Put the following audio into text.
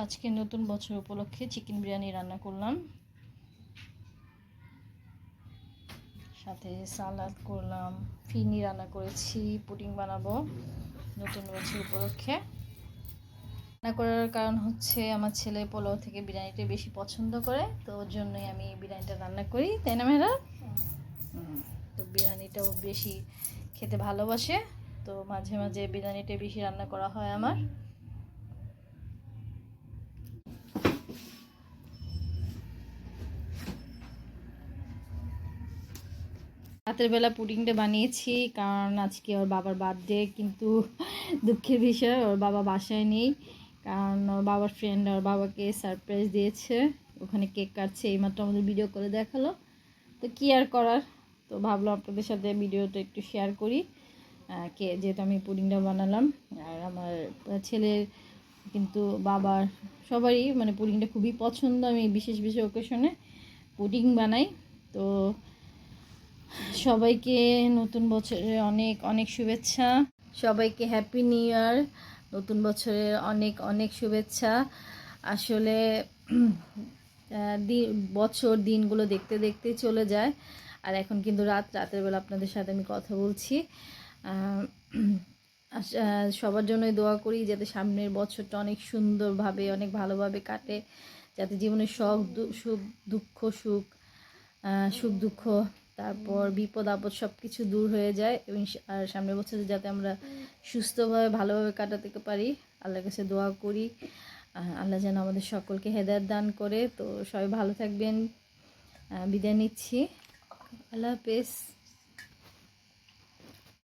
আজকে নতুন বছর উপলক্ষে চিকেন বিরিয়ানি রান্না করলাম, সাথে সালাদ করলাম, ফিরনি রান্না করেছি, পুডিং বানাবো নতুন বছর উপলক্ষে। রান্না করার কারণ হচ্ছে আমার ছেলে পোলাও থেকে বিরিয়ানিটা বেশি পছন্দ করে, তো ওর জন্যই আমি বিরিয়ানিটা রান্না করি, তাই না মেয়েরা? তো বিরিয়ানিটাও বেশি খেতে ভালোবাসে, তো মাঝে মাঝে বিরিয়ানিটা বেশি রান্না করা হয় আমার। রাতের বেলা পুডিংটা বানিয়েছি কারণ আজকে ওর বাবার বার্থডে, কিন্তু দুঃখের বিষয় ওর বাবা বাসায় নেই, কারণ ওর বাবার ফ্রেন্ড ওর বাবাকে সারপ্রাইজ দিয়েছে, ওখানে কেক কাটছে, এইমাত্র আমাদের ভিডিও করে দেখালো। তো কী আর করার, তো ভাবলাম আপনাদের সাথে ভিডিওটা একটু শেয়ার করি, যেহেতু আমি পুডিংটা বানালাম। আর আমার ছেলের কিন্তু বাবার সবারই মানে পুডিংটা খুবই পছন্দ, আমি বিশেষ বিশেষ অকেশনে পুডিং বানাই। তো সবাইকে নতুন বছরের অনেক অনেক শুভেচ্ছা, সবাইকে হ্যাপি নিউ ইয়ার, নতুন বছরের অনেক অনেক শুভেচ্ছা। আসলে বছর দিনগুলো দেখতে দেখতে চলে যায়, আর এখন কিন্তু রাতের বেলা আপনাদের সাথে আমি কথা বলছি। সবার জন্যই দোয়া করি যাতে সামনের বছরটা অনেক সুন্দরভাবে অনেক ভালোভাবে কাটে, যাতে জীবনের সুখ দুঃখ সুখ দুঃখ, তারপর বিপদ আপদ সব কিছু দূর হয়ে যায়, এবং আর সামনের বছরে যাতে আমরা সুস্থভাবে ভালোভাবে কাটাতে পারি, আল্লাহর কাছে দোয়া করি। আল্লাহ যেন আমাদের সকলকে হেদায়েত দান করে। তো সবাই ভালো থাকবেন, বিদায় নিচ্ছি, আল্লাহ হাফেজ।